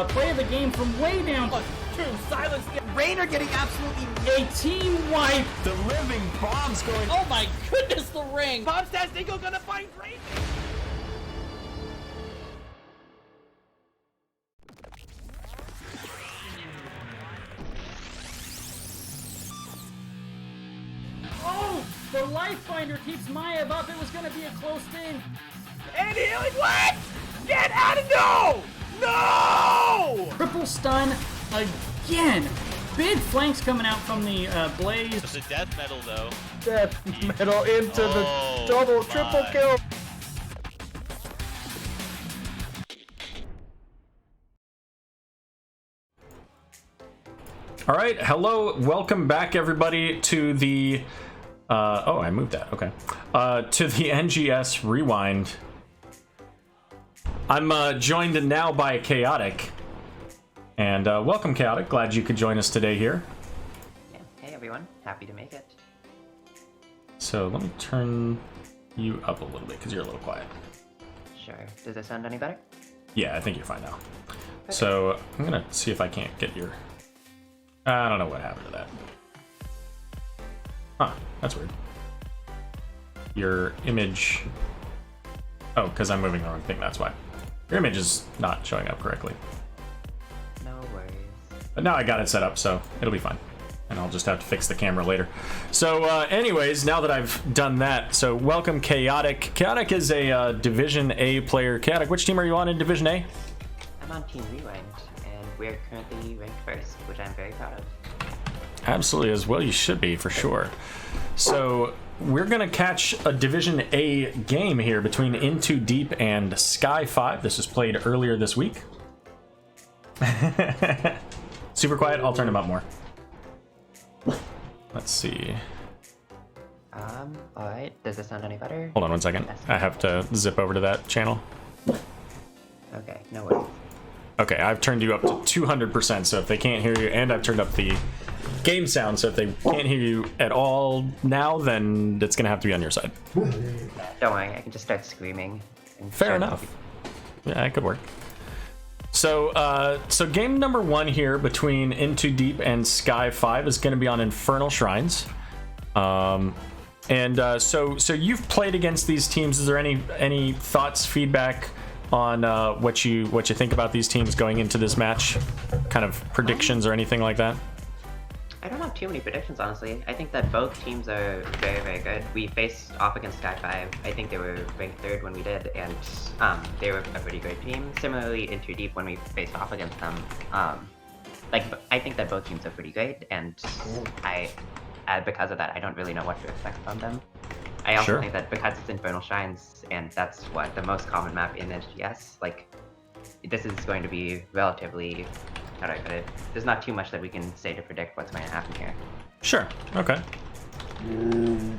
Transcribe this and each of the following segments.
play of the game from way down. True, silence. Rainer getting absolutely A team wipe. The living bombs going. Oh my goodness, the ring. Bombstastic gonna find Rainer. Oh, the life finder keeps Maev up. It was going to be a close thing. And healing, what? Get out of no! No! Triple stun again. Big flanks coming out from the Blaze. It's a death metal though. Death metal into the double, triple kill. All right, hello, welcome back everybody to the, oh, I moved that, okay. To the NGS Rewind. I'm joined now by Chaotik. And welcome, Chaotik, glad you could join us today here. Yeah. Hey everyone, happy to make it. So let me turn you up a little bit, because you're a little quiet. Sure, does this sound any better? Yeah, I think you're fine now. Okay. So I'm gonna see if I can't get your... I don't know what happened to that. Huh, that's weird. Your image... Oh, because I'm moving the wrong thing, that's why. Your image is not showing up correctly. No worries. But now I got it set up, so it'll be fine. And I'll just have to fix the camera later. So anyways, now that I've done that, so welcome Chaotik. Chaotik is a Division A player. Chaotik, which team are you on in Division A? I'm on Team Rewind. We're currently ranked first, which I'm very proud of. Absolutely, as well you should be, for sure. So, we're gonna catch a Division A game here between Into Deep and Sky5. This was played earlier this week. Super quiet, I'll turn him up more. Let's see. Alright, does this sound any better? Hold on one second. I have to zip over to that channel. Okay, no worries. Okay, I've turned you up to 200%, so if they can't hear you, and I've turned up the game sound, so if they can't hear you at all now, then it's gonna have to be on your side. Don't worry, I can just start screaming. Fair enough. Yeah, it could work. So, so game number one here between Into Deep and Sky5 is gonna be on Infernal Shrines. So you've played against these teams. Is there any thoughts, feedback on what you think about these teams going into this match? Kind of predictions or anything like that? I don't have too many predictions, honestly. I think that both teams are very, very good. We faced off against Sky5. I think they were ranked third when we did, and they were a pretty great team. Similarly, Into Deep, when we faced off against them, I think that both teams are pretty great, and because of that, I don't really know what to expect from them. I also think that because it's Infernal Shrines, and that's what the most common map in NGS, like, this is going to be relatively, how do I put it? There's not too much that we can say to predict what's going to happen here. Sure. Okay.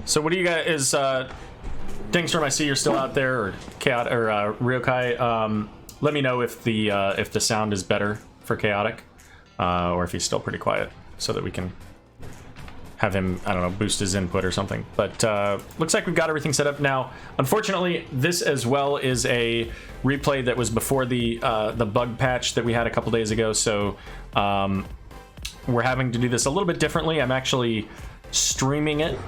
So what do you guys, is, Dingstorm, I see you're still out there, or Chaotic, or Ryokai, let me know if the sound is better for Chaotic, or if he's still pretty quiet, so that we can have him, I don't know, boost his input or something. But looks like we've got everything set up now. Unfortunately, this as well is a replay that was before the bug patch that we had a couple days ago, so we're having to do this a little bit differently. I'm actually streaming it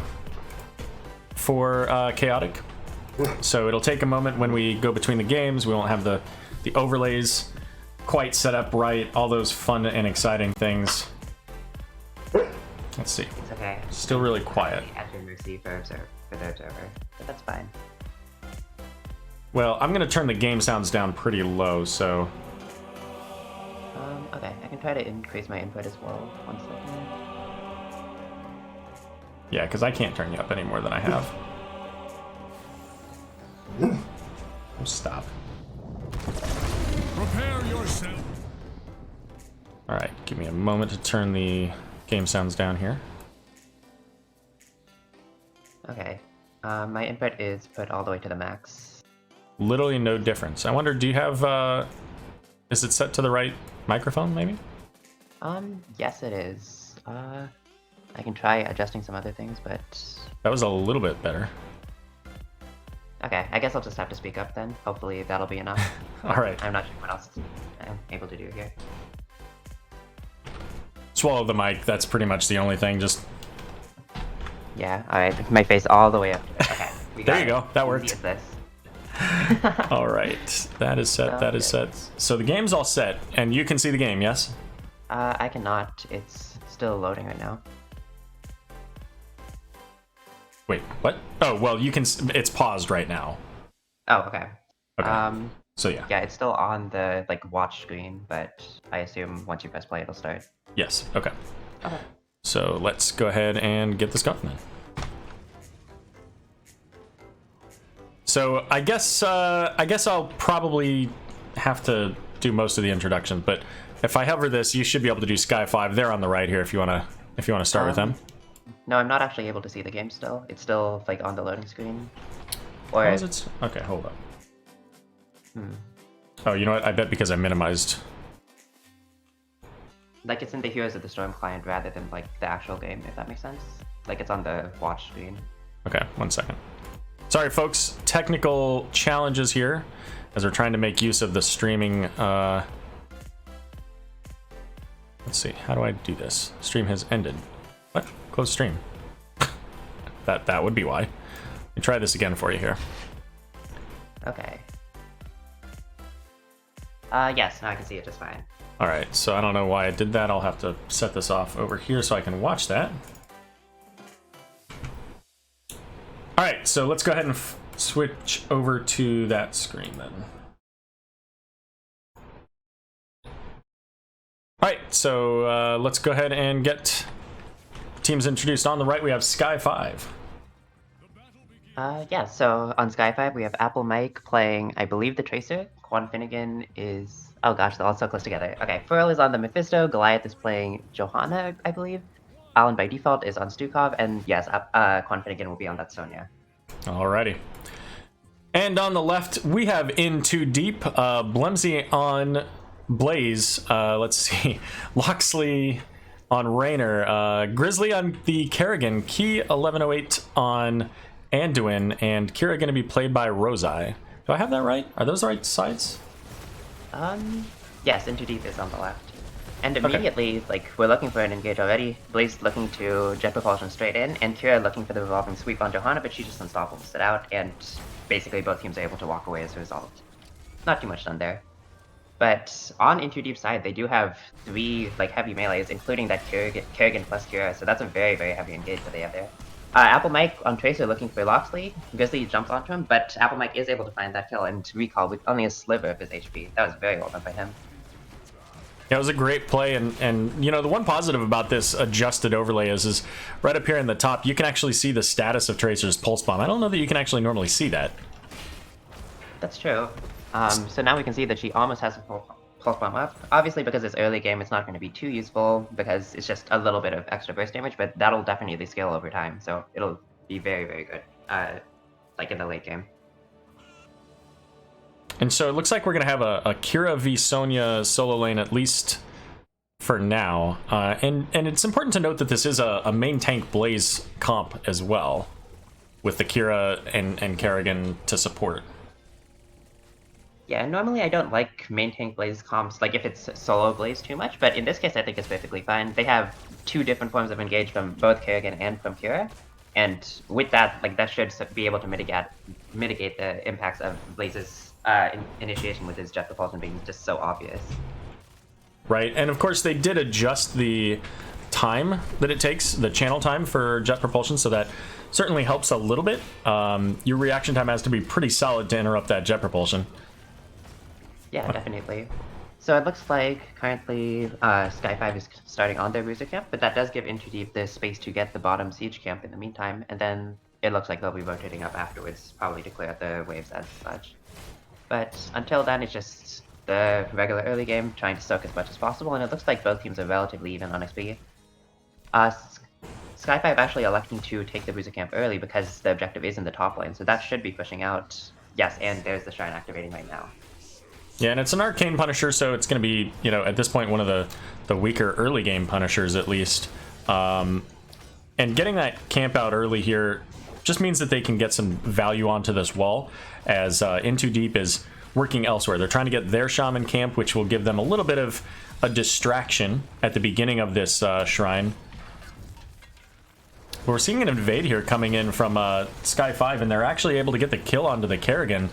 for Chaotic, so it'll take a moment when we go between the games. We won't have the overlays quite set up right, all those fun and exciting things. Let's see. It's okay. Still really quiet. At your mercy for the observer, but that's fine. Well, I'm gonna turn the game sounds down pretty low, so. Okay, I can try to increase my input as well. 1 second. Yeah, because I can't turn you up any more than I have. Oh, stop. Prepare yourself. All right, give me a moment to turn the game sounds down here. Okay, my input is put all the way to the max. Literally no difference. I wonder, do you have, is it set to the right microphone, maybe? Yes it is. I can try adjusting some other things, but... That was a little bit better. Okay, I guess I'll just have to speak up then. Hopefully that'll be enough. All right. I'm not sure what else I'm able to do here. Swallow the mic. That's pretty much the only thing. Just Yeah, alright. My face all the way up. Okay, we got there you it. go. That Easy worked. as this. All right. That is set. That is set. So the game's all set, and you can see the game. Yes. I cannot. It's still loading right now. Wait. What? Oh well, you can. It's paused right now. Oh, okay. Okay. So yeah. Yeah, it's still on the like watch screen, but I assume once you press play, it'll start. Yes. Okay. Okay. So let's go ahead and get this going then. So I guess I'll probably have to do most of the introduction, but if I hover this, you should be able to do Sky5. They're on the right here if you wanna start with them. No, I'm not actually able to see the game still. It's still like on the loading screen. Or How is it? Okay, hold up. Oh, you know what? I bet because I minimized. like it's in the Heroes of the Storm client rather than like the actual game, if that makes sense. Like it's on the watch screen. Okay, 1 second. Sorry, folks. Technical challenges here as we're trying to make use of the streaming. Let's see. How do I do this? Stream has ended. What? Close stream. That would be why. Let me try this again for you here. Okay. Yes, now I can see it just fine. All right. So I don't know why I did that. I'll have to set this off over here so I can watch that. All right, so let's go ahead and switch over to that screen then. All right, so let's go ahead and get teams introduced. On the right, we have Sky5. Yeah, so on Sky5 we have Apple Mike playing, I believe, the Tracer. Quan Finnegan is... Oh gosh, they're all so close together. Okay, Furl is on the Mephisto, Goliath is playing Johanna, I believe. Alan by default is on Stukov, and yes, Quan Finnegan will be on that Sonya. Alrighty. And on the left, we have In Too Deep, Blemsy on Blaze, let's see, Loxley on Raynor, Grizzly on the Kerrigan, Key 1108 on Anduin, and Kira going to be played by Rosai. Do I have that right? Are those the right sides? Yes, In Too Deep is on the left. And immediately, like, we're looking for an engage already. Blaze looking to jet propulsion straight in, and Kira looking for the revolving sweep on Johanna, but she just unstoppable it out, and basically both teams are able to walk away as a result. Not too much done there. But on In Too Deep side, they do have 3 like heavy melees, including that Kerrigan plus Kira, so that's a very, very heavy engage that they have there. Apple Mike on Tracer looking for Loxley. Grizzly jumps onto him, but Apple Mike is able to find that kill and recall with only a sliver of his HP. That was very well done by him. Yeah, it was a great play, and you know, the one positive about this adjusted overlay is right up here in the top, you can actually see the status of Tracer's pulse bomb. I don't know that you can actually normally see that. That's true. So now we can see that she almost has a pulse bomb up. Obviously, because it's early game, it's not going to be too useful because it's just a little bit of extra burst damage, but that'll definitely scale over time, so it'll be very, very good, like in the late game. And so it looks like we're going to have a Kira v Sonya solo lane, at least for now. And it's important to note that this is a main tank Blaze comp as well, with the Kira and Kerrigan to support. Yeah, normally I don't like main tank Blaze comps, like if it's solo Blaze too much, but in this case I think it's perfectly fine. They have 2 different forms of engage from both Kerrigan and from Kira, and with that, like that should be able to mitigate the impacts of Blaze's initiation with his jet propulsion being just so obvious. Right, and of course they did adjust the time that it takes, the channel time for jet propulsion, so that certainly helps a little bit. Your reaction time has to be pretty solid to interrupt that jet propulsion. Yeah, definitely. So it looks like currently Sky5 is starting on their Bruiser camp, but that does give In Too Deep the space to get the bottom siege camp in the meantime, and then it looks like they'll be rotating up afterwards, probably to clear out the waves as such. But until then, it's just the regular early game, trying to soak as much as possible, and it looks like both teams are relatively even on XP. Sky5 actually electing to take the Bruiser camp early because the objective is in the top lane, so that should be pushing out. Yes, and there's the Shrine activating right now. Yeah, and it's an Arcane Punisher, so it's going to be, you know, at this point, one of the weaker early game Punishers, at least. And getting that camp out early here just means that they can get some value onto this wall as In Too Deep is working elsewhere. They're trying to get their shaman camp, which will give them a little bit of a distraction at the beginning of this shrine. But we're seeing an invade here coming in from Sky5, and they're actually able to get the kill onto the Kerrigan.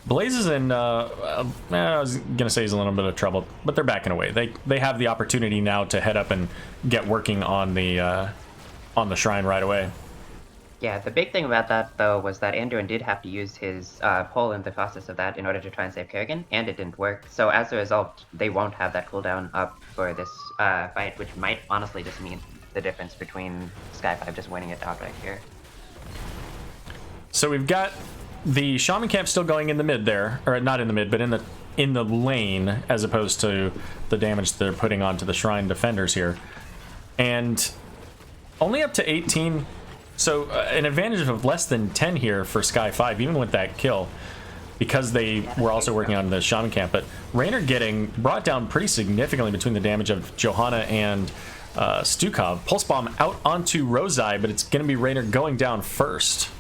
Blaze is in, I was gonna say he's in a little bit of trouble, but they're backing away. They have the opportunity now to head up and get working on the shrine right away. Yeah, the big thing about that, though, was that Anduin did have to use his pull in the process of that in order to try and save Kerrigan, and it didn't work. So as a result, they won't have that cooldown up for this fight, which might honestly just mean the difference between Sky5 just winning it outright here. So we've got the shaman camp still going in the mid there, or not in the mid, but in the lane, as opposed to the damage they're putting onto the shrine defenders here, and only up to 18. So an advantage of less than 10 here for Sky5, even with that kill, because they were also working on the shaman camp. But Raynor getting brought down pretty significantly between the damage of Johanna and Stukov. Pulse Bomb out onto Rosai, but it's going to be Raynor going down first.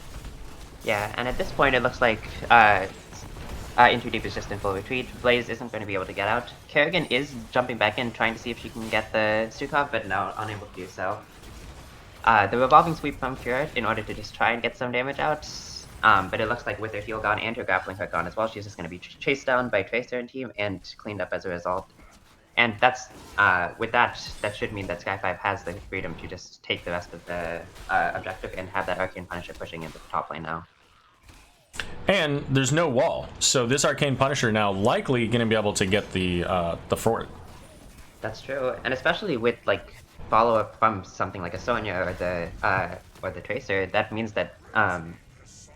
Yeah, and at this point it looks like In Too Deep is just in full retreat. Blaze isn't going to be able to get out. Kerrigan is jumping back in, trying to see if she can get the Stukov, but now unable to do so. The revolving sweep from Cure in order to just try and get some damage out, but it looks like with her heal gone and her grappling hook gone as well, she's just going to be chased down by Tracer and team and cleaned up as a result. And that's, with that should mean that Sky5 has the freedom to just take the rest of the objective and have that Arcane Punisher pushing into the top lane now. And there's no wall, so this Arcane Punisher now likely going to be able to get the fort. That's true, and especially with like follow-up from something like a Sonya or the Tracer, that means that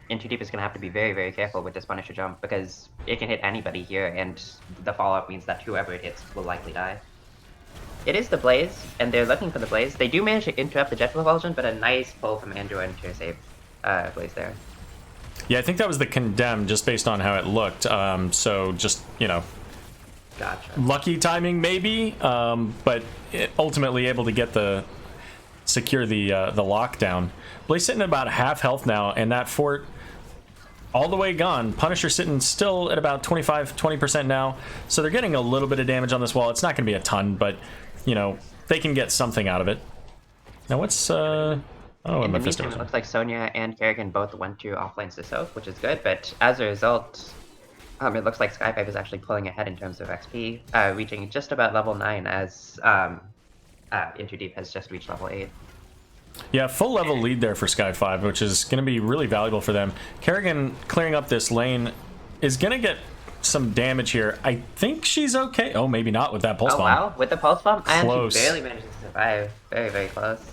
In Too Deep is going to have to be very, very careful with this Punisher jump, because it can hit anybody here, and the follow-up means that whoever it hits will likely die. It is the Blaze, and they're looking for the Blaze. They do manage to interrupt the Jet Revulsion, but a nice pull from Anduin to save Blaze there. Yeah, I think that was the Condemn, just based on how it looked. So just, you know, Gotcha. lucky timing maybe, but ultimately able to get secure the lockdown. Blaze sitting at about half health now, and that fort all the way gone. Punisher sitting still at about 20% now, so they're getting a little bit of damage on this wall. It's not going to be a ton, but you know, they can get something out of it. Now what's In the meantime, it looks like Sonya and Kerrigan both went to offlanes to soak, which is good, but as a result, it looks like Sky5 is actually pulling ahead in terms of XP, reaching just about level 9 as In Too Deep has just reached level 8. Yeah, full level lead there for Sky5, which is going to be really valuable for them. Kerrigan clearing up this lane is going to get some damage here. I think she's okay. Oh, maybe not with that pulse bomb. Oh wow, with the pulse bomb? And Close. she barely managed to survive. Very, very close.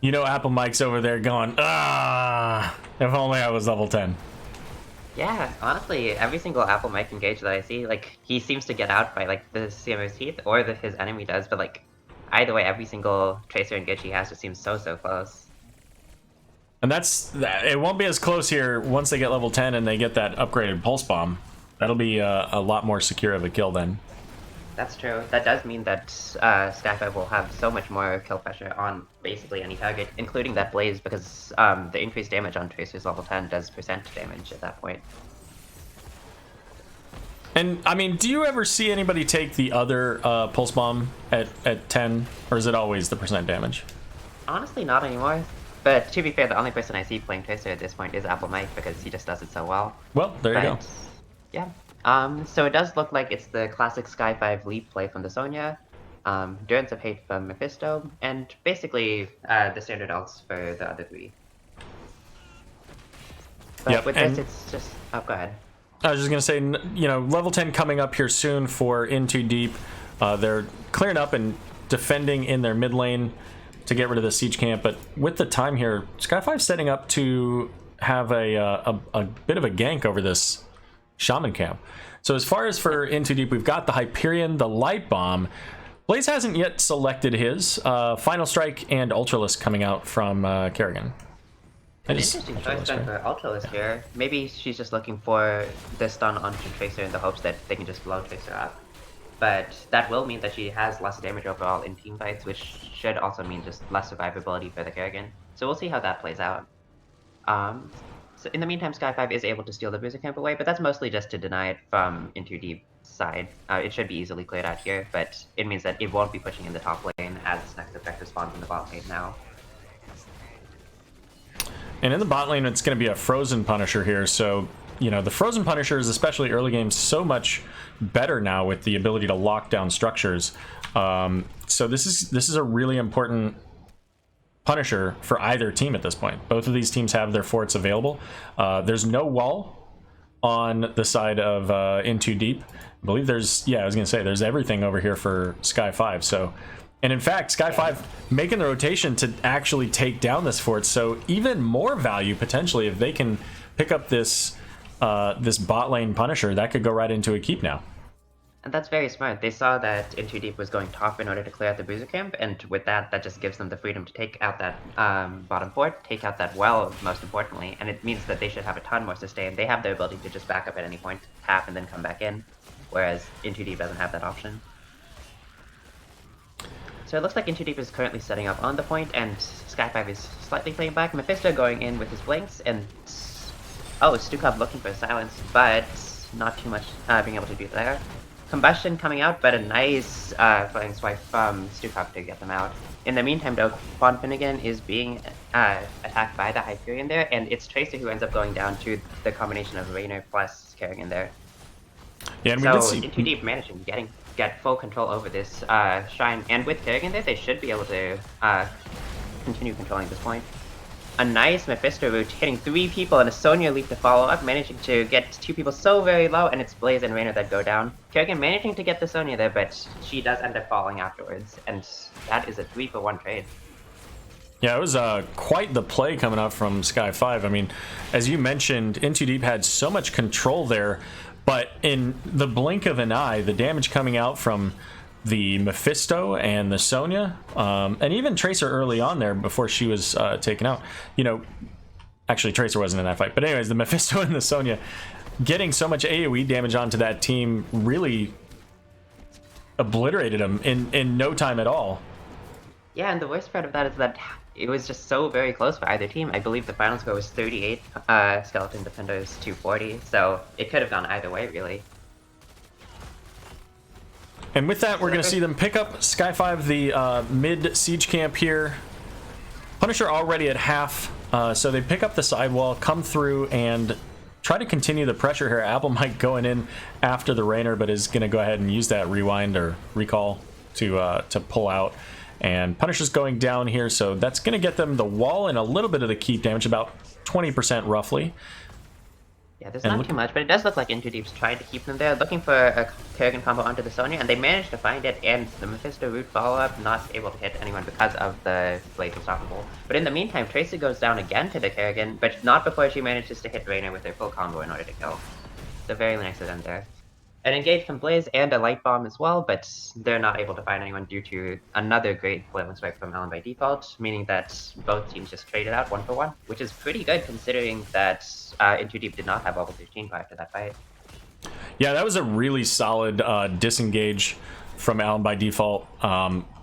You know, Apple Mike's over there going, if only I was level 10. Yeah, honestly, every single Apple Mike engage that I see, like, he seems to get out by, like, the CMO's teeth, or his enemy does, but, like, either way, every single Tracer engage he has just seems so close. And it won't be as close here once they get level 10 and they get that upgraded pulse bomb. That'll be a lot more secure of a kill then. That's true. That does mean that Sky5 will have so much more kill pressure on basically any target, including that Blaze, because the increased damage on Tracer's level 10 does percent damage at that point. And, I mean, do you ever see anybody take the other pulse bomb at 10, or is it always the percent damage? Honestly, not anymore. But to be fair, the only person I see playing Tracer at this point is Apple Mike, because he just does it so well. Well, there you go. Yeah. So it does look like it's the classic Sky5 leap play from the Sonya, Durance of Hate from Mephisto, and basically the standard ults for the other three. But Yep, with and this, it's just... Oh, go ahead. I was just going to say, you know, level 10 coming up here soon for In Too Deep. They're clearing up and defending in their mid lane to get rid of the siege camp, but with the time here, Sky5 setting up to have a bit of a gank over this shaman camp. So as far as for In Too Deep, we've got the Hyperion, the Light Bomb. Blaze hasn't yet selected his. Final Strike and Ultralisk coming out from Kerrigan. An interesting choice then for Ultralisk here. Maybe she's just looking for the stun onto Tracer in the hopes that they can just blow Tracer up. But that will mean that she has less damage overall in team fights, which should also mean just less survivability for the Kerrigan. So we'll see how that plays out. So in the meantime, Sky5 is able to steal the Bruiser Camp away, but that's mostly just to deny it from Into Deep's side. It should be easily cleared out here, but it means that it won't be pushing in the top lane as its next objective spawns in the bot lane now. And in the bot lane, it's going to be a Frozen Punisher here, so, you know, the Frozen Punisher is, especially early game, so much better now with the ability to lock down structures. So this is a really important Punisher for either team at this point. Both of these teams have their forts available. There's no wall on the side of In Too Deep. I believe there's, yeah, I was gonna say there's everything over here for Sky5. So, and in fact, Sky5 making the rotation to actually take down this fort. So even more value potentially if they can pick up this this bot lane Punisher. That could go right into a keep now. And that's very smart. They saw that In Too Deep was going top in order to clear out the Bruiser Camp, and with that, that just gives them the freedom to take out that bottom fort, take out that well, most importantly, and it means that they should have a ton more sustain. They have the ability to just back up at any point, tap, and then come back in, whereas In Too Deep doesn't have that option. So it looks like In Too Deep is currently setting up on the point, and Sky5 is slightly playing back. Mephisto going in with his blinks, and oh, Stukov looking for silence, but not too much being able to do there. Combustion coming out, but a nice flying swipe from Stukov to get them out. In the meantime, though, Von Finnegan is being attacked by the Hyperion there, and it's Tracer who ends up going down to the combination of Raynor plus Kerrigan there. Yeah, and so we did see... In Too Deep managing to get full control over this shrine, and with Kerrigan there, they should be able to continue controlling this point. A nice Mephisto root, hitting 3 people and a Sonya leap to follow up, managing to get 2 people so very low, and it's Blaze and Raynor that go down. Kerrigan managing to get the Sonya there, but she does end up falling afterwards, and that is a 3-for-1 trade. Yeah, it was quite the play coming up from Sky5. I mean, as you mentioned, In Too Deep had so much control there, but in the blink of an eye, the damage coming out from the Mephisto and the Sonya, and even Tracer early on there before she was taken out. You know, actually Tracer wasn't in that fight, but anyways, the Mephisto and the Sonya getting so much AoE damage onto that team really obliterated them in no time at all. Yeah, and the worst part of that is that it was just so very close for either team. I believe the final score was 38 Skeleton Defenders to 40, so it could have gone either way, really. And with that, we're going to see them pick up Sky5, the mid siege camp here. Punisher already at half, so they pick up the sidewall, come through, and try to continue the pressure here. Apple Mike going in after the Raynor, but is going to go ahead and use that rewind or recall to pull out. And Punisher's going down here, so that's going to get them the wall and a little bit of the keep damage, about 20% roughly. Yeah, there's not too much, but it does look like In Too Deep's trying to keep them there, looking for a Kerrigan combo onto the Sonya, and they managed to find it, and the Mephisto root follow-up, not able to hit anyone because of the Blaze Unstoppable. But in the meantime, Tracy goes down again to the Kerrigan, but not before she manages to hit Raynor with her full combo in order to kill. So very nice of them there. An engage from Blaze and a light bomb as well, but they're not able to find anyone due to another great flailing swipe from Alan by default, meaning that both teams just traded out 1-for-1, which is pretty good considering that In Too Deep did not have level 15 prior to that fight. Yeah, that was a really solid disengage from Alan by default.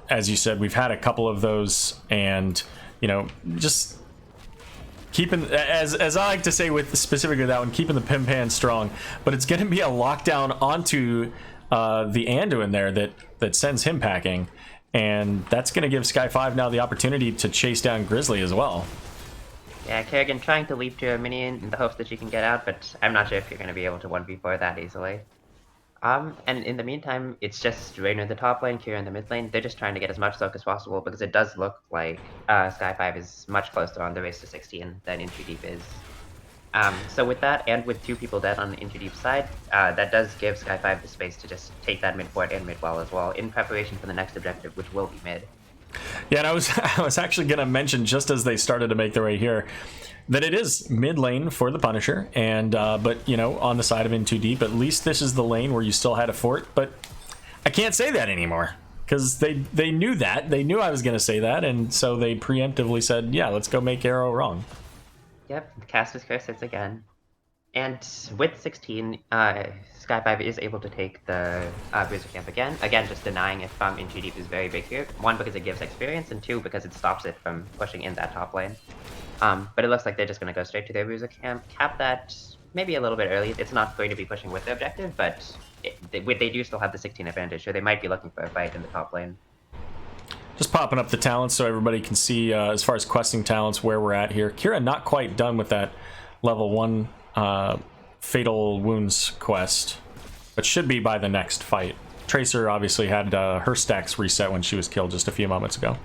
As you said, we've had a couple of those, and you know, just keeping, as I like to say with specifically that one, keeping the pin pan strong. But it's going to be a lockdown onto the Anduin there that sends him packing, and that's going to give Sky5 now the opportunity to chase down Grizzly as well. Yeah, Kerrigan trying to leap to a minion in the hopes that she can get out, but I'm not sure if you're going to be able to 1v4 that easily. And in the meantime, it's just Raynor in the top lane, Kira in the mid lane. They're just trying to get as much soak as possible because it does look like Sky5 is much closer on the race to 16 than In Too Deep is. So with that, and with 2 people dead on the In Too Deep side, that does give Sky5 the space to just take that mid fort and mid wall as well, in preparation for the next objective, which will be mid. Yeah, and I was actually going to mention, just as they started to make their way here, that it is mid lane for the Punisher, and but you know, on the side of In Too Deep, at least this is the lane where you still had a fort. But I can't say that anymore because they knew that, they knew I was going to say that, and so they preemptively said, yeah, let's go make Aero wrong. Yep, the caster's curse hits again. And with 16, Sky5 is able to take the Bruiser Camp again. Again, just denying it from in too deep is very big here. One, because it gives experience, and two, because it stops it from pushing in that top lane. But it looks like they're just going to go straight to their Bruiser Camp, cap that maybe a little bit early. It's not going to be pushing with the objective, but they do still have the 16 advantage, so they might be looking for a fight in the top lane. Just popping up the talents so everybody can see as far as questing talents where we're at here. Kira not quite done with that level 1 Fatal Wounds quest, but should be by the next fight. Tracer obviously had her stacks reset when she was killed just a few moments ago.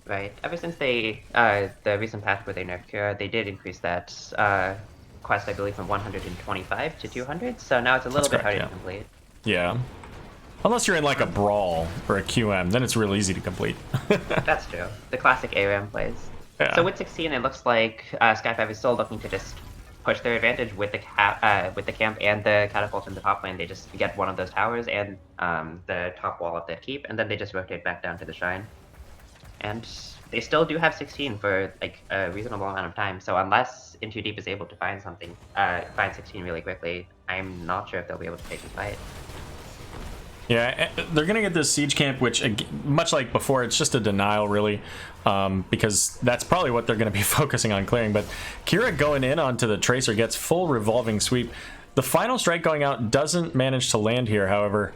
Right. Ever since they the recent patch where they nerfed Kira, they did increase that quest, I believe, from 125 to 200. So now it's a little bit harder to complete. Yeah. Unless you're in like a brawl or a QM, then it's real easy to complete. That's true. The classic ARAM plays. Yeah. So with 16, it looks like Sky5 is still looking to just push their advantage with the camp and the catapult in the top lane. They just get one of those towers and the top wall of that keep, and then they just rotate back down to the shrine. And they still do have 16 for like a reasonable amount of time. So unless In Too Deep is able to find something, find 16 really quickly, I'm not sure if they'll be able to take this fight. Yeah, they're gonna get this siege camp, which, much like before, it's just a denial, really, because that's probably what they're gonna be focusing on clearing. But Kira going in onto the Tracer gets full revolving sweep. The final strike going out doesn't manage to land here, however.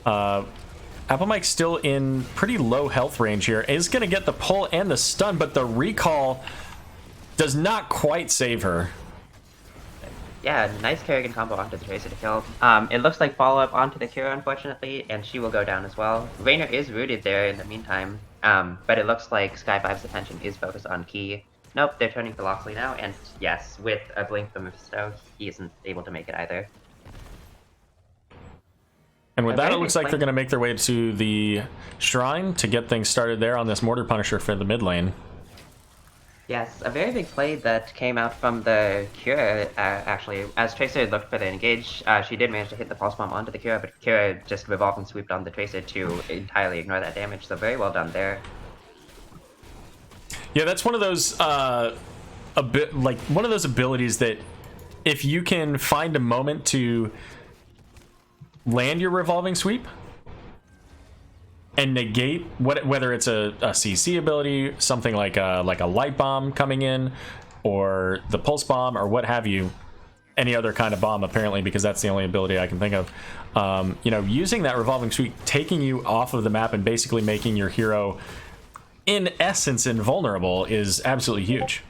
Apple Mike's still in pretty low health range here. Is gonna get the pull and the stun, but the recall does not quite save her. Yeah, nice Kerrigan combo onto the Tracer to kill. It looks like follow-up onto the Kira, unfortunately, and she will go down as well. Raynor is rooted there in the meantime, but it looks like Sky5's attention is focused on Key. Nope, they're turning to Loxley now, and yes, with a blink from Mephisto, he isn't able to make it either. And with that, it looks like they're going to make their way to the shrine to get things started there on this Mortar Punisher for the mid lane. Yes, a very big play that came out from the Kira, actually. As Tracer looked for the engage, she did manage to hit the Pulse Bomb onto the Kira, but Kira just revolved and swooped on the Tracer to entirely ignore that damage, so very well done there. Yeah, that's one of those, one of those abilities that if you can find a moment to land your revolving sweep and negate whether it's a CC ability, something like a light bomb coming in, or the pulse bomb, or what have you, any other kind of bomb apparently, because that's the only ability I can think of. You know, using that revolving sweep, taking you off of the map and basically making your hero, in essence, invulnerable is absolutely huge.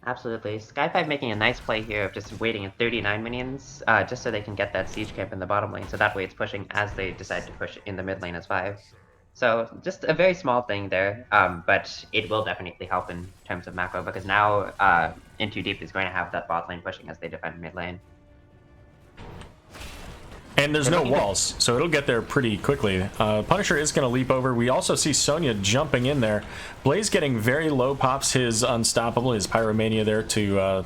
Absolutely. Sky5 making a nice play here of just waiting at 39 minions, just so they can get that siege camp in the bottom lane, so that way it's pushing as they decide to push in the mid lane as 5. So just a very small thing there, but it will definitely help in terms of macro, because now In Too Deep is going to have that bot lane pushing as they defend mid lane. And there's no walls, so it'll get there pretty quickly. Punisher is going to leap over. We also see Sonya jumping in there. Blaze getting very low, pops his Unstoppable, his Pyromania there to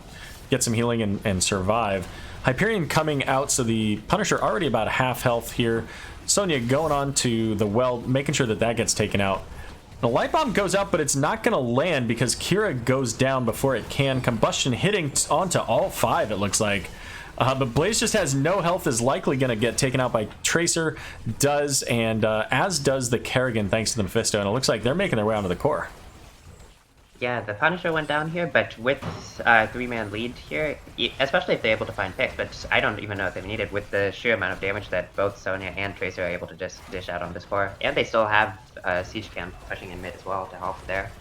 get some healing and survive. Hyperion coming out, so the Punisher already about half health here. Sonya going on to the well, making sure that that gets taken out. The Light Bomb goes out, but it's not going to land because Kira goes down before it can. Combustion hitting onto all 5, it looks like. But Blaze just has no health, is likely going to get taken out by Tracer, and as does the Kerrigan, thanks to the Mephisto, and it looks like they're making their way onto the core. Yeah, the Punisher went down here, but with 3-man lead here, especially if they're able to find picks, but I don't even know if they need it with the sheer amount of damage that both Sonya and Tracer are able to just dish out on this core. And they still have Siege Camp pushing in mid as well to help there.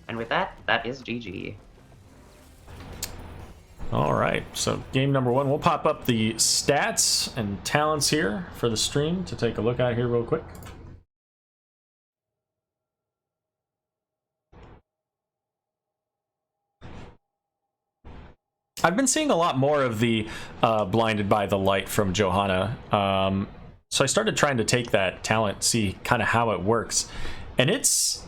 And with that, that is GG. All right, so game number 1. We'll pop up the stats and talents here for the stream to take a look at here real quick. I've been seeing a lot more of the Blinded by the Light from Johanna, so I started trying to take that talent, see kind of how it works, and it's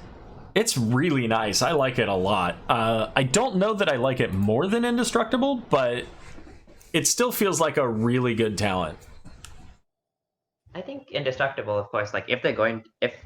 really nice. I like it a lot. I don't know that I like it more than Indestructible, but it still feels like a really good talent. I think indestructible, of course. Like if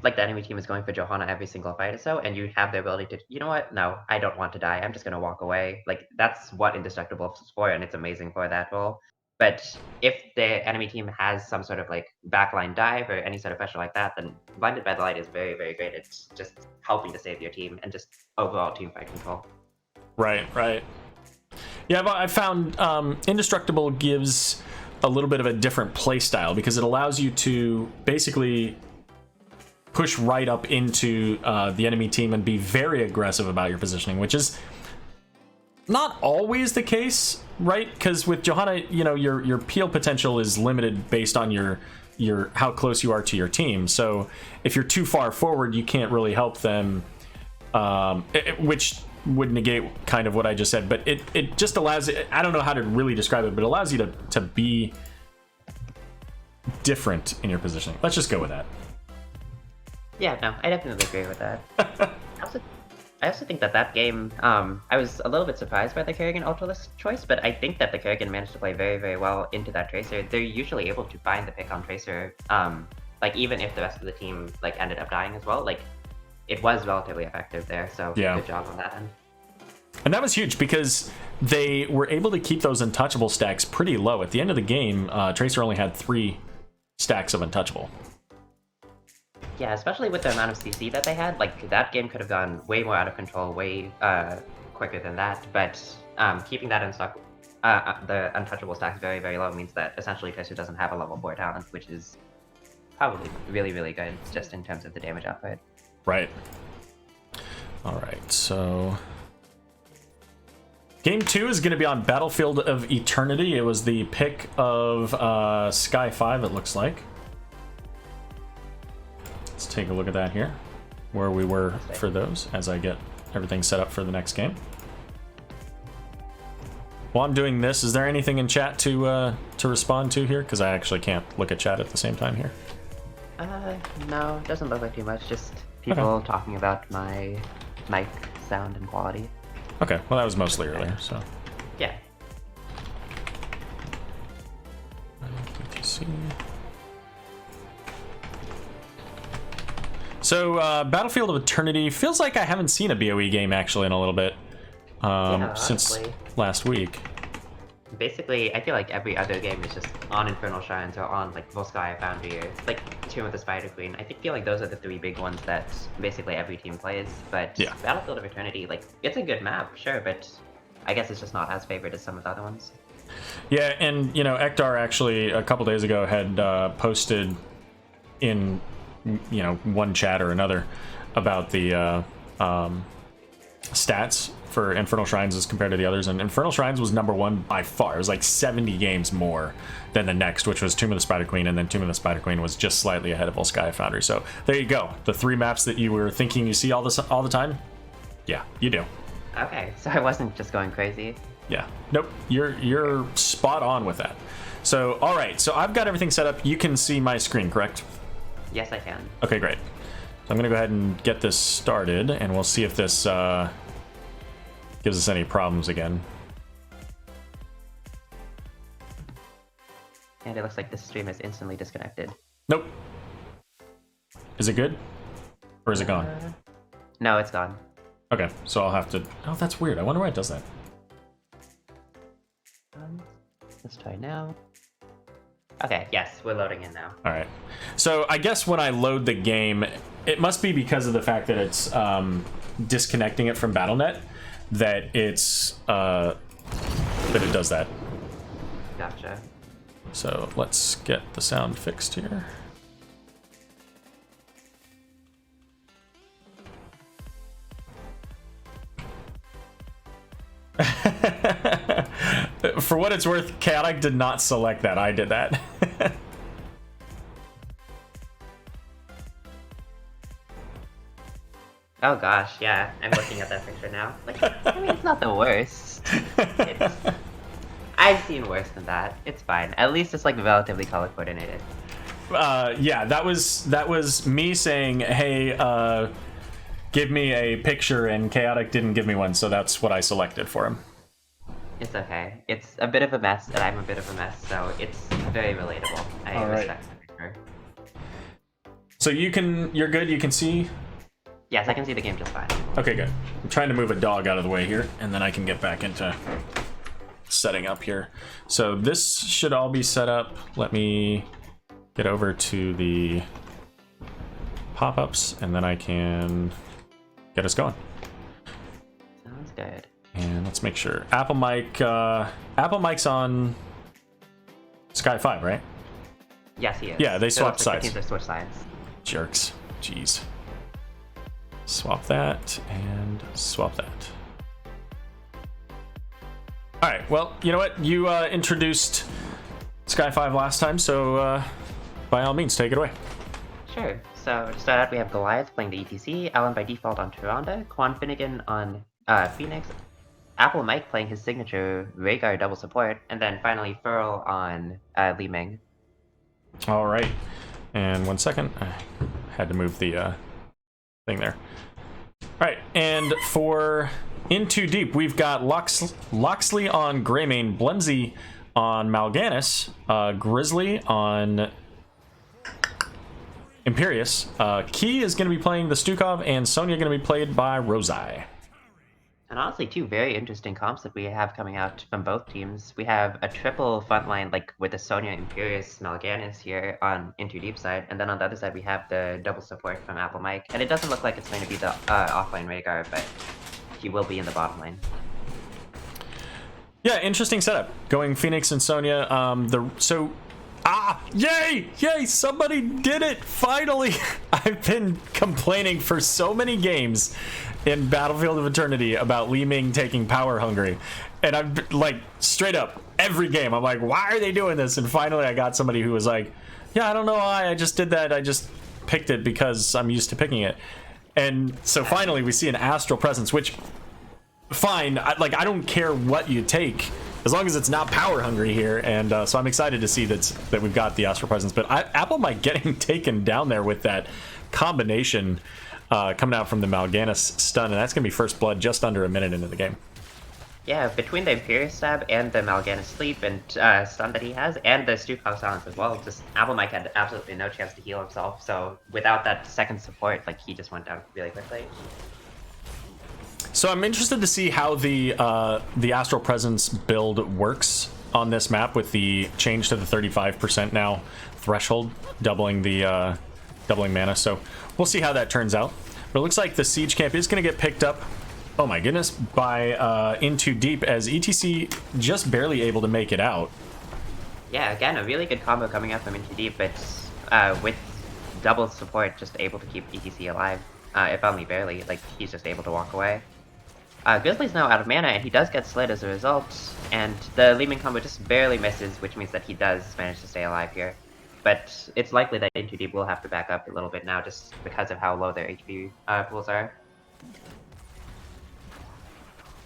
like the enemy team is going for Johanna every single fight or so, and you have the ability to, you know what? No, I don't want to die. I'm just gonna walk away. Like that's what indestructible is for, and it's amazing for that role. But if the enemy team has some sort of like backline dive or any sort of pressure like that, then blinded by the light is very, very great. It's just helping to save your team and just overall team fight control. Right, right. Yeah, but I found indestructible gives a little bit of a different play style because it allows you to basically push right up into the enemy team and be very aggressive about your positioning, which is not always the case, right? Because with Johanna, you know, your peel potential is limited based on your how close you are to your team. So if you're too far forward, you can't really help them, which would negate kind of what I just said. But it just allows it. I don't know how to really describe it, but it allows you to be different in your positioning. Let's just go with that. Yeah, no, I definitely agree with that. I also think that game, I was a little bit surprised by the Kerrigan Ultralist choice, but I think that the Kerrigan managed to play very, very well into that Tracer. They're usually able to find the pick on Tracer, like even if the rest of the team like ended up dying as well, like it was relatively effective there, so yeah. Good job on that end. And that was huge because they were able to keep those untouchable stacks pretty low. At the end of the game, Tracer only had 3 stacks of untouchable. Yeah, especially with the amount of CC that they had, like that game could have gone way more out of control, way quicker than that. But keeping that in stock, the untouchable stacks very, very low means that essentially Tracer doesn't have a level 4 talent, which is probably really, really good just in terms of the damage output. Right. All right, so Game 2 is going to be on Battlefield of Eternity. It was the pick of Sky5, it looks like. Let's take a look at that here, where we were for those, as I get everything set up for the next game. While I'm doing this, is there anything in chat to respond to here? Because I actually can't look at chat at the same time here. No, it doesn't look like too much. Just people talking about my mic sound and quality. Okay, well that was mostly earlier, so. Yeah. So, Battlefield of Eternity feels like I haven't seen a BOE game actually in a little bit, since last week. Basically, I feel like every other game is just on Infernal Shrines or on like Volskaya Foundry or like Tomb of the Spider Queen. I feel like those are the 3 big ones that basically every team plays. But yeah. Battlefield of Eternity, like it's a good map, sure, but I guess it's just not as favored as some of the other ones. Yeah, and you know, Ektar actually a couple days ago had posted in one chat or another about the stats for Infernal Shrines as compared to the others, and Infernal Shrines was #1 by far. It was like 70 games more than the next, which was Tomb of the Spider Queen, and then Tomb of the Spider Queen was just slightly ahead of Volskaya Foundry. So there you go, the 3 maps that you were thinking you see all the time. Yeah, you do. Okay, so I wasn't just going crazy. Yeah, nope, you're spot on with that. So all right, so I've got everything set up. You can see my screen, correct? Yes, I can. Okay, great. I'm gonna go ahead and get this started, and we'll see if this gives us any problems again. And it looks like this stream is instantly disconnected. Nope. Is it good? Or is it gone? No, it's gone. Okay, so I'll have to... Oh, that's weird. I wonder why it does that. Let's try now. Okay, yes, we're loading in now. All right. So I guess when I load the game, it must be because of the fact that it's disconnecting it from Battle.net that it's that it does that. Gotcha. So let's get the sound fixed here. For what it's worth, Chaotik did not select that. I did that. Oh gosh, yeah, I'm looking at that picture now. Like, I mean, it's not the worst. I've seen worse than that. It's fine. At least it's like relatively color coordinated. Yeah, that was me saying, hey, give me a picture, and Chaotik didn't give me one, so that's what I selected for him. It's okay. It's a bit of a mess, and I'm a bit of a mess, so it's very relatable. I respect that picture. So you're good, you can see? Yes, I can see the game just fine. Okay, good. I'm trying to move a dog out of the way here, and then I can get back into setting up here. So this should all be set up. Let me get over to the pop-ups, and then I can get us going. Sounds good. And let's make sure. Apple Mic's on Sky5, right? Yes, he is. Yeah, they So it swapped looks like sides. the teams are switched sides. Jerks. Jeez. Swap that and swap that. All right. Well, you know what? You introduced Sky5 last time, so by all means, take it away. Sure. So to start out, we have Goliath playing the ETC, Alan by default on Tyrande, Quan Finnegan on Phoenix, Apple Mike playing his signature Rhaegar double support, and then finally Furl on Li Ming. All right. And 1 second. I had to move the thing there. All right. And for In Too Deep, we've got Loxley on Greymane, Blenzy on Mal'Ganis, Grizzly on Imperius. Key is going to be playing the Stukov, and Sonya going to be played by Rosai. And honestly, two very interesting comps that we have coming out from both teams. We have a triple frontline, like with the Sonya, Imperius, Mal'Ganis here on In Too Deep side, and then on the other side we have the double support from Apple Mike. And it doesn't look like it's going to be the offline Rhaegar, but he will be in the bottom lane. Yeah, interesting setup. Going Phoenix and Sonya. Yay! Somebody did it! Finally! I've been complaining for so many games in Battlefield of Eternity about Li Ming taking power hungry. And I've like, straight up, every game, I'm like, why are they doing this? And finally I got somebody who was like, yeah, I don't know why, I just did that. I just picked it because I'm used to picking it. And so finally we see an Astral Presence, which, fine, I don't care what you take, as long as it's not power hungry here. And so I'm excited to see that we've got the Astral Presence. But Apple Mike getting taken down there with that combination coming out from the Mal'Ganis stun, and that's going to be first blood just under a minute into the game. Yeah, between the Imperius stab and the Mal'Ganis sleep and stun that he has, and the Stukov silence as well, just Apple Mike had absolutely no chance to heal himself. So without that second support, like, he just went down really quickly. So I'm interested to see how the Astral Presence build works on this map with the change to the 35% now threshold, doubling mana. So we'll see how that turns out. But it looks like the siege camp is going to get picked up, oh my goodness, by In Too Deep, as ETC just barely able to make it out. Yeah, again, a really good combo coming up from In Too Deep, but with double support, just able to keep ETC alive, if only barely. Like, he's just able to walk away. Grizzly's now out of mana, and he does get slid as a result, and the Li Ming combo just barely misses, which means that he does manage to stay alive here. But it's likely that In Too Deep will have to back up a little bit now, just because of how low their HP pools are.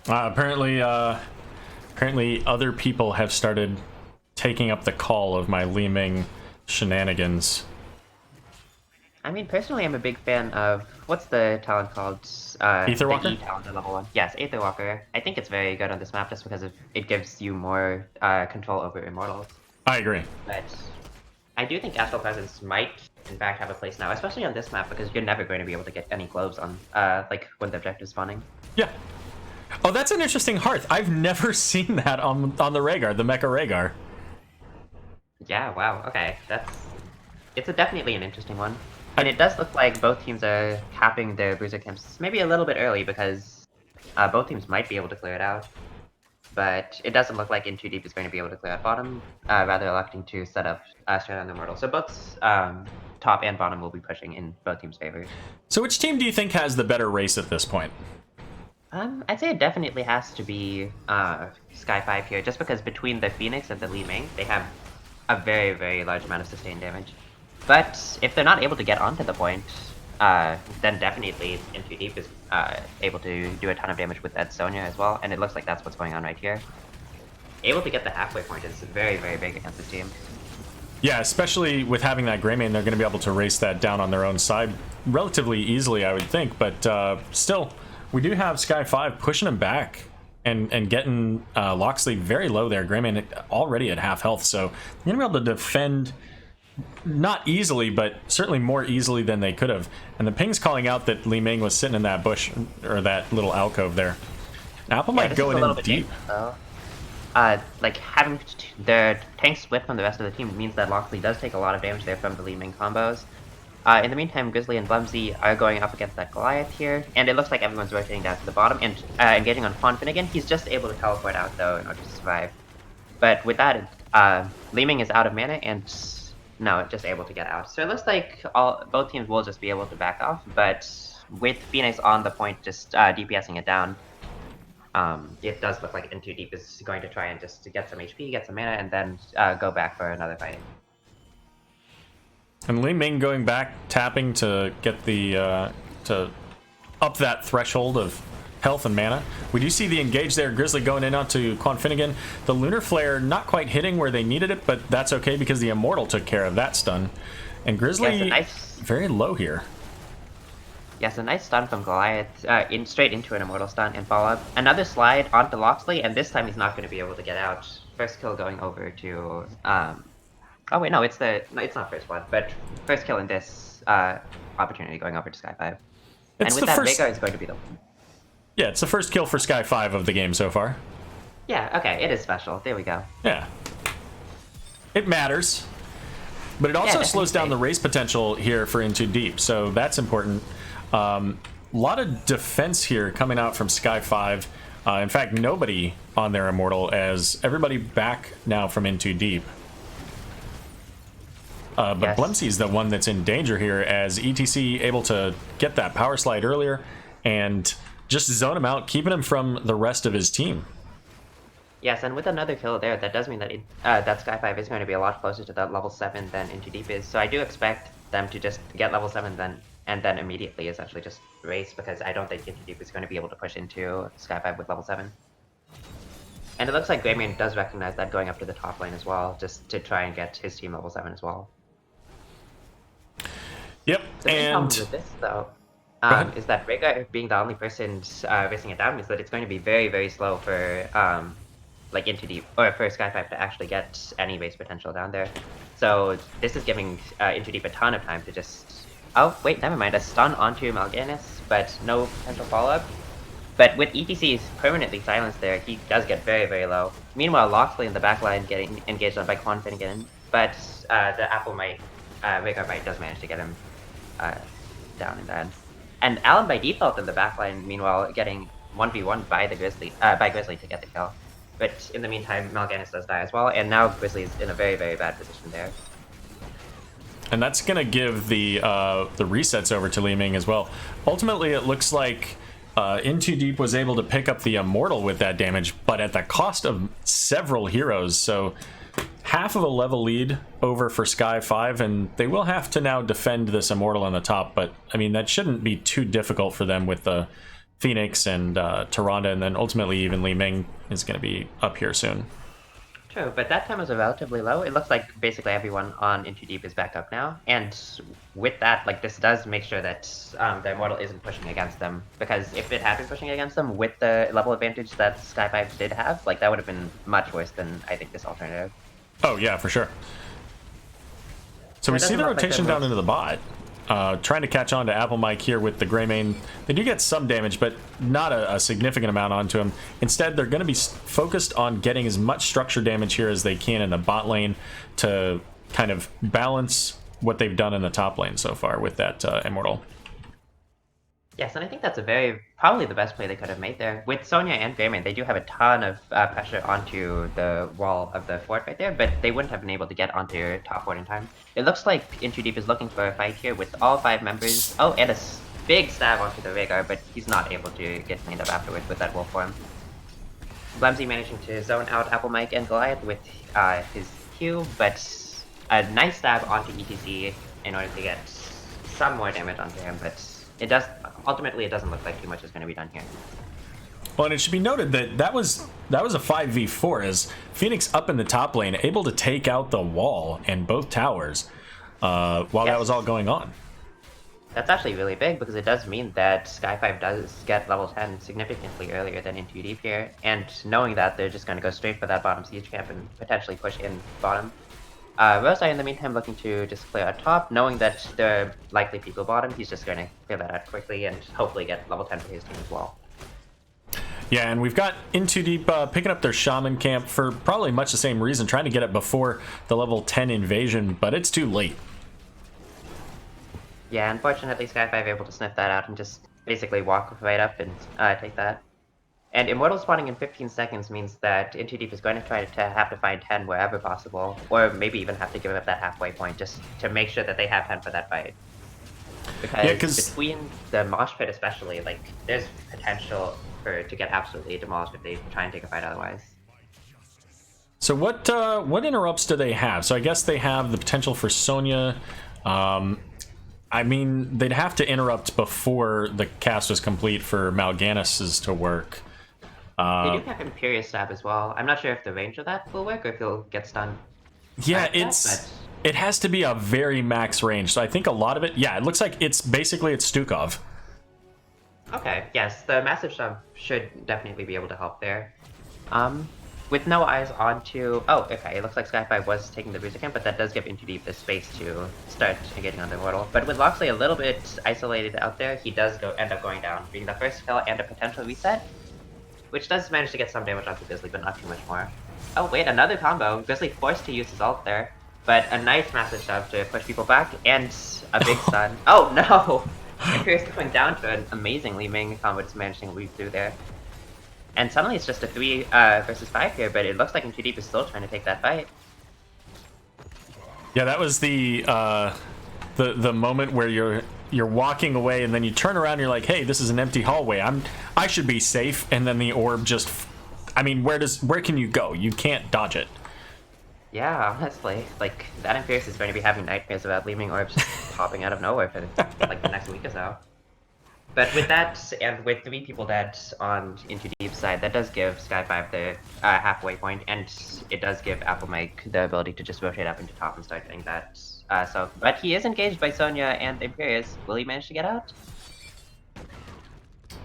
Apparently other people have started taking up the call of my Li Ming shenanigans. I mean, personally, I'm a big fan of, what's the talent called? Aetherwalker? The E talent at level 1. Yes, Aetherwalker. I think it's very good on this map just because it gives you more control over Immortals. I agree. But I do think Astral Presence might, in fact, have a place now, especially on this map, because you're never going to be able to get any globes on, like, when the objective's spawning. Yeah. Oh, that's an interesting hearth. I've never seen that on the Rhaegar, the Mecha Rhaegar. Yeah, wow, okay. It's definitely an interesting one. And it does look like both teams are capping their bruiser camps maybe a little bit early, because both teams might be able to clear it out. But it doesn't look like In Too Deep is going to be able to clear out bottom, rather electing to set up straight on the Immortal. So both top and bottom will be pushing in both teams' favor. So which team do you think has the better race at this point? I'd say it definitely has to be Sky5 here, just because between the Phoenix and the Li Ming, they have a very, very large amount of sustained damage. But if they're not able to get onto the point, then definitely In Too Deep is able to do a ton of damage with that Sonya as well, and it looks like that's what's going on right here. Able to get the halfway point is very, very big against this team. Yeah, especially with having that Greymane, they're going to be able to race that down on their own side relatively easily, I would think. But still, we do have Sky5 pushing him back and getting Loxley very low there. Greymane already at half health, so you're going to be able to defend not easily, but certainly more easily than they could have. And the ping's calling out that Li Ming was sitting in that bush, or that little alcove there. Apple might go in deep. Like having the tank split from the rest of the team means that Loxley does take a lot of damage there from the Li Ming combos. In the meantime, Grizzly and Blumsy are going up against that Goliath here, and it looks like everyone's rotating down to the bottom and engaging on Quan Finnegan. He's just able to teleport out though in order to survive. But with that, Li Ming is out of mana and no, just able to get out. So it looks like both teams will just be able to back off, but with Phoenix on the point just DPSing it down, it does look like Into Deep is going to try and just get some HP, get some mana, and then go back for another fight. And Li Ming going back, tapping to get the to up that threshold of health and mana. We do see the engage there. Grizzly going in onto Quan Finnegan. The Lunar Flare not quite hitting where they needed it, but that's okay because the Immortal took care of that stun. And Grizzly very low here. Yes, a nice stun from Goliath, straight into an Immortal stun and follow up. Another slide onto Loxley, and this time he's not going to be able to get out. First kill going over to oh wait, no, it's not first one, but first kill in this opportunity going over to Sky5. And with that, Veigar is going to be the one. Yeah, it's the first kill for Sky5 of the game so far. Yeah, okay, it is special. There we go. Yeah. It matters. But it also slows down the race potential here for Into Deep, so that's important. A lot of defense here coming out from Sky5. In fact, nobody on their Immortal, as everybody back now from Into Deep. But Blumsy's the one that's in danger here, as ETC able to get that power slide earlier and just zone him out, keeping him from the rest of his team. Yes, and with another kill there, that does mean that that Sky5 is going to be a lot closer to that level 7 than Into Deep is. So I do expect them to just get level 7 and then immediately essentially just race, because I don't think Into Deep is going to be able to push into Sky5 with level 7. And it looks like Greymane does recognize that going up to the top lane as well, just to try and get his team level 7 as well. Yep, and with this though, is that Veigar being the only person racing it down means that it's going to be very, very slow for like Into Deep, or for Sky5 to actually get any race potential down there. So this is giving Into Deep a ton of time to just... Oh, wait, never mind. A stun onto Mal'Ganis, but no potential follow-up. But with ETC's permanently silenced there, he does get very, very low. Meanwhile, Loxley in the backline getting engaged on by Quan Finnegan, but the Veigar might does manage to get him down in the end. And Alan by default in the backline, meanwhile, getting 1v1 by Grizzly to get the kill. But in the meantime, Mal'Ganis does die as well, and now Grizzly is in a very, very bad position there. And that's going to give the resets over to Li Ming as well. Ultimately, it looks like Into Deep was able to pick up the Immortal with that damage, but at the cost of several heroes. So half of a level lead over for Sky5, and they will have to now defend this Immortal on the top. But, I mean, that shouldn't be too difficult for them with the Phoenix and Tyrande, and then ultimately even Li Ming is going to be up here soon. True, but that time was relatively low. It looks like basically everyone on Into Deep is back up now, and with that, like, this does make sure that the Immortal isn't pushing against them, because if it had been pushing against them with the level advantage that Sky5 did have, like, that would have been much worse than, I think, this alternative. Oh, yeah, for sure. So we see the rotation down into the bot. Trying to catch on to Apple Mike here with the Greymane. They do get some damage, but not a significant amount onto him. Instead, they're going to be focused on getting as much structure damage here as they can in the bot lane to kind of balance what they've done in the top lane so far with that Immortal. Yes, and I think that's probably the best play they could have made there. With Sonya and Greymane, they do have a ton of pressure onto the wall of the fort right there, but they wouldn't have been able to get onto top fort in time. It looks like Into Deep is looking for a fight here with all 5 members. Oh, and a big stab onto the Veigar, but he's not able to get cleaned up afterwards with that wolf form. Blumsy managing to zone out Apple Mike and Goliath with his Q, but a nice stab onto ETC in order to get some more damage onto him, but ultimately it doesn't look like too much is going to be done here. Well, and it should be noted that that was a 5v4 as Phoenix up in the top lane, able to take out the wall and both towers while that was all going on. That's actually really big, because it does mean that Sky5 does get level 10 significantly earlier than Into Deep here, and knowing that, they're just going to go straight for that bottom siege camp and potentially push in bottom. Rosai, in the meantime, looking to just clear out top, knowing that there are likely people bottom, he's just going to clear that out quickly and hopefully get level 10 for his team as well. Yeah, and we've got In Too Deep picking up their Shaman camp for probably much the same reason, trying to get it before the level 10 invasion, but it's too late. Yeah, unfortunately, Sky5 able to sniff that out and just basically walk right up and take that. And Immortal spawning in 15 seconds means that In Too Deep is going to try to have to find 10 wherever possible, or maybe even have to give up that halfway point just to make sure that they have 10 for that fight. Because between the mosh pit especially, like, there's potential to get absolutely demolished if they try and take a fight otherwise. So what interrupts do they have? So I guess they have the potential for Sonya. I mean, they'd have to interrupt before the cast was complete for Mal'Gannis's to work. They do have Imperious Stab as well. I'm not sure if the range of that will work or if he'll get stunned. Yeah, it has to be a very max range. So I think a lot of it, yeah, it looks like it's Stukov. Okay, yes, the massive shove should definitely be able to help there. With no eyes onto... Oh, okay, it looks like Sky5 was taking the Bruiser camp, but that does give In Too Deep the space to start getting on the Immortal. But with Loxley a little bit isolated out there, he does end up going down, being the first kill and a potential reset, which does manage to get some damage onto Grizzly, but not too much more. Oh wait, another combo. Grizzly forced to use his ult there, but a nice massive shove to push people back, and a big stun. Oh no! Imperious going down to an amazingly Ming combo, just managing to weave through there. And suddenly it's just a 3 versus 5 here, but it looks like In Too Deep is still trying to take that fight. Yeah, that was the moment where you're walking away and then you turn around and you're like, hey, this is an empty hallway. I should be safe, and then the orb just, I mean, where can you go? You can't dodge it. Yeah, honestly, like, that Imperious is going to be having nightmares about leaving orbs popping out of nowhere for like the next week or so. But with that, and with 3 people dead on In Too Deep's side, that does give Sky5 the halfway point, and it does give Apple Mike the ability to just rotate up into top and start getting that. But he is engaged by Sonya and Imperious. Will he manage to get out?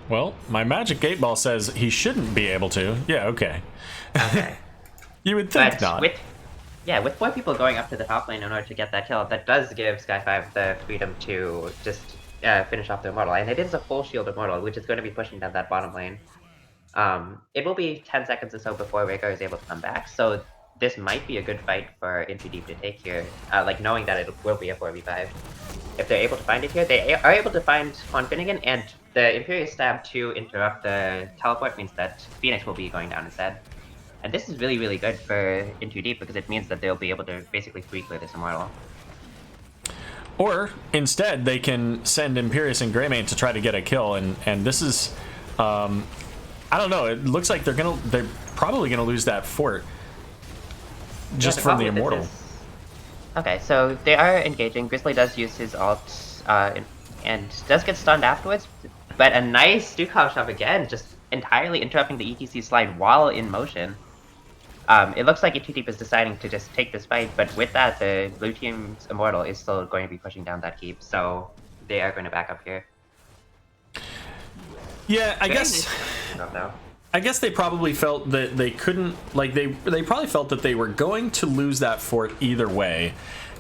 Well, my magic 8-ball says he shouldn't be able to. Yeah, okay. Okay. You would think but not. With 4 people going up to the top lane in order to get that kill, that does give Sky5 the freedom to just finish off the Immortal. And it is a full shield Immortal, which is going to be pushing down that bottom lane. It will be 10 seconds or so before Rhaegar is able to come back, so this might be a good fight for In Too Deep to take here, like knowing that it will be a 4v5. If they're able to find it here, they are able to find Quan Finnegan, and the Imperious Stab to interrupt the teleport means that Phoenix will be going down instead. And this is really, really good for In Too Deep because it means that they'll be able to basically free clear this Immortal. Or instead, they can send Imperious and Greymane to try to get a kill, and this is, I don't know. It looks like they're probably gonna lose that fort just from the Immortal. Okay, so they are engaging. Grizzly does use his ult and does get stunned afterwards, but a nice Stukov shove again, just entirely interrupting the ETC slide while in motion. It looks like In Too Deep is deciding to just take this fight, but with that, the blue team's Immortal is still going to be pushing down that keep, so they are going to back up here. Yeah, I guess they probably felt that they couldn't, like, they probably felt that they were going to lose that fort either way.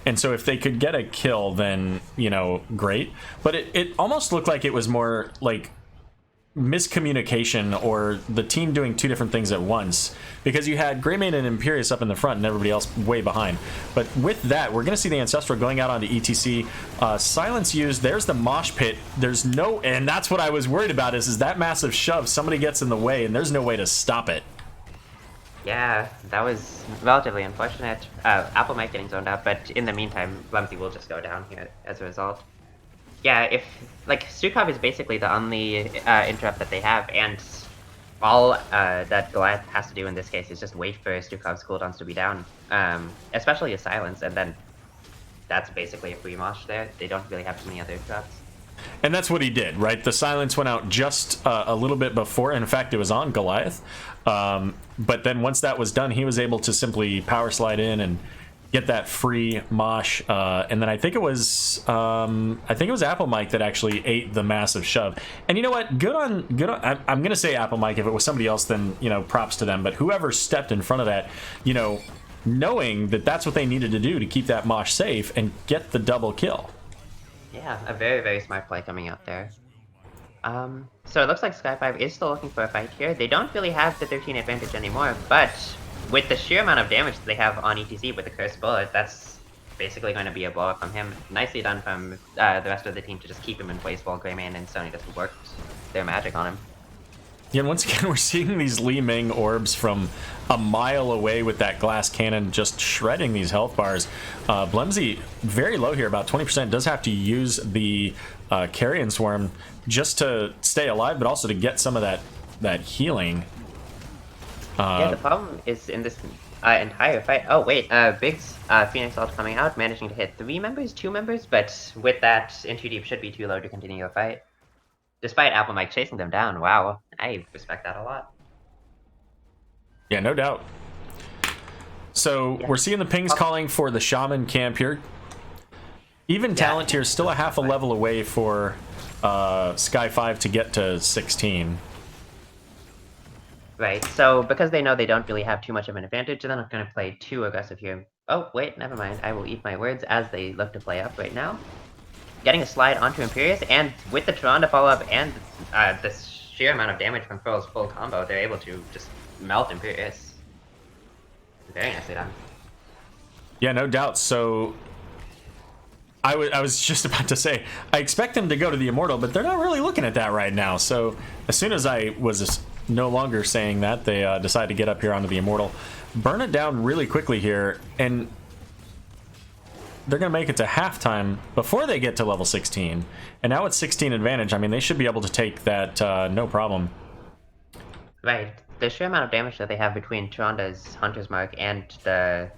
And so if they could get a kill, then, you know, great. But it almost looked like it was more like miscommunication, or the team doing 2 different things at once, because you had Greymane and Imperious up in the front and everybody else way behind. But with that, we're gonna see the Ancestral going out onto ETC. Silence used. There's the mosh pit. There's no, and that's what I was worried about, is that massive shove. Somebody gets in the way and there's no way to stop it. Yeah, that was relatively unfortunate. Apple Mike getting zoned out, but in the meantime, Lumsy will just go down here as a result. Yeah, if, like, Stukov is basically the only interrupt that they have, and all that Goliath has to do in this case is just wait for Stukov's cooldowns to be down, especially a silence, and then that's basically a free mosh there. They don't really have too many other interrupts. And that's what he did, right? The silence went out just a little bit before. In fact, it was on Goliath. But then once that was done, he was able to simply power slide in and get that free mosh. And then I think it was Apple Mike that actually ate the massive shove. And you know what? Good on. I'm gonna say Apple Mike. If it was somebody else, then, you know, props to them. But whoever stepped in front of that, you know, knowing that that's what they needed to do to keep that Mosh safe and get the double kill. Yeah, a very, very smart play coming out there. So it looks like Sky5 is still looking for a fight here. They don't really have the 13 advantage anymore, but with the sheer amount of damage that they have on ETC with the Cursed Bullet, that's basically going to be a blow up from him. Nicely done from the rest of the team to just keep him in place while Greymane and Sony just worked their magic on him. Yeah, and once again, we're seeing these Li Ming orbs from a mile away with that glass cannon just shredding these health bars. Blemzy, very low here, about 20%, does have to use the Carrion Swarm just to stay alive, but also to get some of that healing. Yeah, the problem is in this entire fight... Oh, wait, Big's Phoenix ult coming out, managing to hit 2 members, but with that, in too deep should be too low to continue a fight. Despite Apple Mike chasing them down, wow, I respect that a lot. Yeah, no doubt. So we're seeing the pings calling for the Shaman camp here. Even Talent here, still a half a level away for Sky5 to get to 16. Right, so because they know they don't really have too much of an advantage, they're not going to play too aggressive here. Oh, wait, never mind. I will eat my words as they look to play up right now. Getting a slide onto Imperius, and with the Tron to follow up and the sheer amount of damage from Pearl's full combo, they're able to just melt Imperius. Very nicely done. Yeah, no doubt. So I was just about to say, I expect them to go to the Immortal, but they're not really looking at that right now. So as soon as I was no longer saying that, they decided to get up here onto the Immortal, burn it down really quickly here, and they're going to make it to halftime before they get to level 16. And now with 16 advantage, I mean, they should be able to take that no problem. Right. The sheer amount of damage that they have between Tronda's Hunter's Mark and the,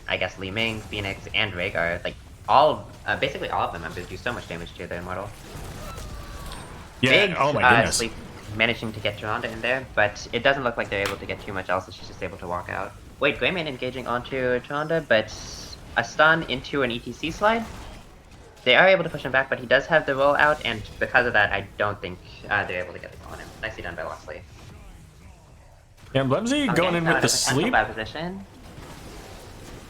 I guess, Li Ming, Phoenix, and Rhaegar, like, basically all of the members do so much damage to the Immortal. Yeah, Big, oh my goodness. Sleep managing to get Tronda in there, but it doesn't look like they're able to get too much else, so she's just able to walk out. Wait, Greymane engaging onto Tronda, but a stun into an ETC slide. They are able to push him back, but he does have the roll out, and because of that, I don't think they're able to get the kill on him. Nicely done by Loxley. Yeah, Blemzy going in with the sleep. Bad position.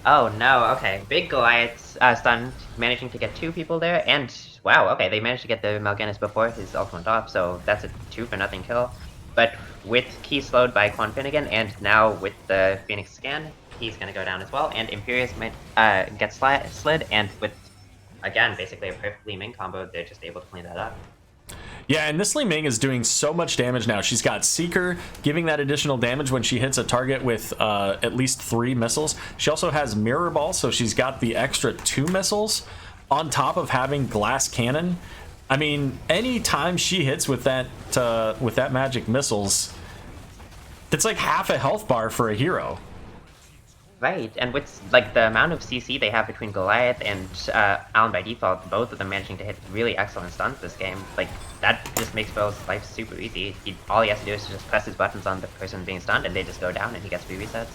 Oh no, okay. Big Goliath stun, managing to get 2 people there, and wow, okay, they managed to get the Mal'Ganis before his ult went off, so that's a 2-for-0 kill. But with Key slowed by Quan Finnegan, and now with the Phoenix scan, he's gonna go down as well, and Imperius might get slid, and with, again, basically a perfect Li Ming combo, they're just able to clean that up. Yeah, and this Li Ming is doing so much damage now. She's got Seeker giving that additional damage when she hits a target with at least 3 missiles. She also has Mirror Ball, so she's got the extra 2 missiles on top of having Glass Cannon. I mean, any time she hits with that magic missiles, it's like half a health bar for a hero. Right, and with like the amount of CC they have between Goliath and Alan by default, both of them managing to hit really excellent stuns this game, like that just makes Bill's life super easy. All he has to do is just press his buttons on the person being stunned, and they just go down, and he gets free resets.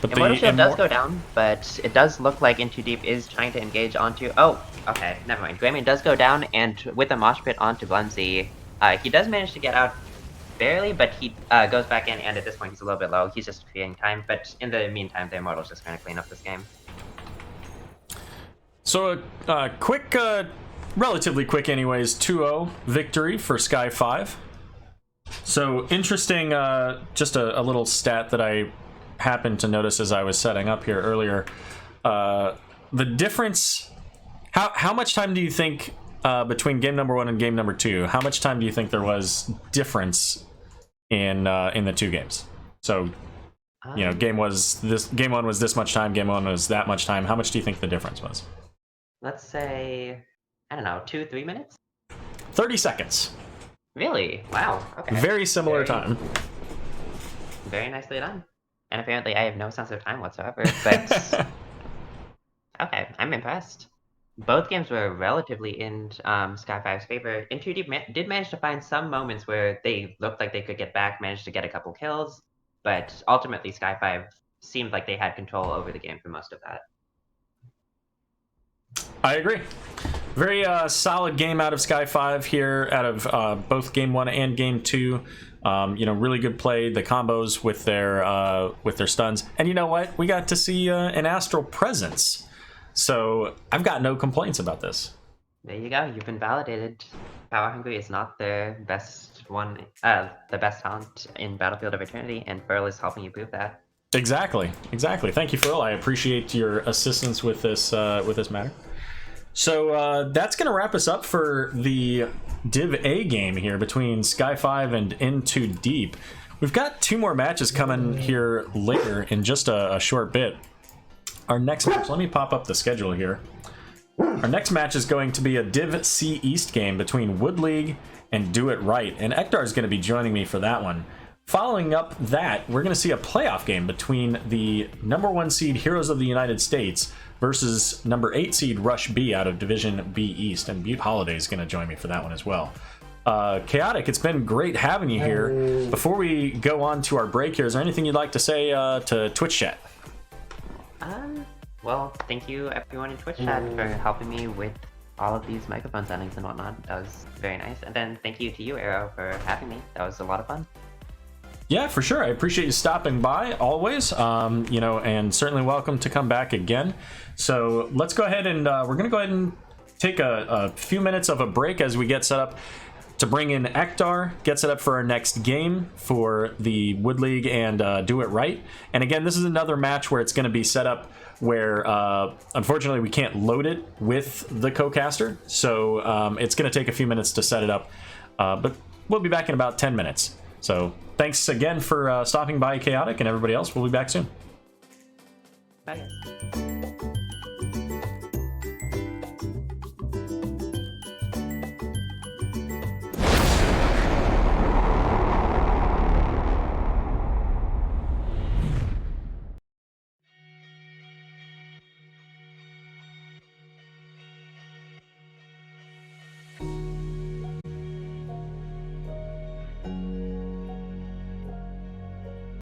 But Immortal Shield does go down, but it does look like In Too Deep is trying to engage onto... Oh, okay, never mind. Greymane does go down, and with a mosh pit onto Blemzy, he does manage to get out barely, but he goes back in, and at this point he's a little bit low. He's just creating time, but in the meantime, the Immortal's just going to clean up this game. So a quick, relatively quick anyways, 2-0 victory for Sky5. So interesting, just a little stat that I happened to notice as I was setting up here earlier. The difference, how much time do you think between game number 1 and game number 2, how much time do you think there was difference in the 2 games? So, you know, game 1 was this much time, game 1 was that much time. How much do you think the difference was? Let's say, I don't know, 2-3 minutes? 30 seconds. Really? Wow, okay. Very similar time. Very nicely done. And apparently I have no sense of time whatsoever, but... okay, I'm impressed. Both games were relatively in Sky5's favor. In Too Deep did manage to find some moments where they looked like they could get back, managed to get a couple kills, but ultimately Sky5 seemed like they had control over the game for most of that. I agree. very solid game out of Sky5 here, out of both game 1 and game 2. You know, really good play, the combos with their stuns, and you know what? We got to see an Astral Presence, so I've got no complaints about this. There you go. You've been validated. Power Hungry is not the best the best talent in Battlefield of Eternity, and Furl is helping you prove that. Exactly. Thank you, Phil. I appreciate your assistance with this matter. So that's going to wrap us up for the Div A game here between Sky5 and Into Deep. We've got 2 more matches coming here later in just a short bit. Our next match, let me pop up the schedule here. Our next match is going to be a Div C East game between Wood League and Do It Right, and Ektar is going to be joining me for that one. Following up that, we're going to see a playoff game between the #1 seed Heroes of the United States versus #8 seed Rush B out of Division B East, and Butte Holiday is going to join me for that one as well. Chaotic, it's been great having you here. Before we go on to our break here, is there anything you'd like to say to Twitch chat? Well, thank you everyone in Twitch chat for helping me with all of these microphone settings and whatnot. That was very nice. And then thank you to you, Aero, for having me. That was a lot of fun. Yeah, for sure. I appreciate you stopping by always, you know, and certainly welcome to come back again. So let's go ahead and we're going to go ahead and take a few minutes of a break as we get set up to bring in Ektar, get set up for our next game for the Wood League and Do It Right. And again, this is another match where it's going to be set up where unfortunately we can't load it with the CoCaster. So it's going to take a few minutes to set it up, but we'll be back in about 10 minutes. So thanks again for stopping by, Chaotic, and everybody else. We'll be back soon. Bye.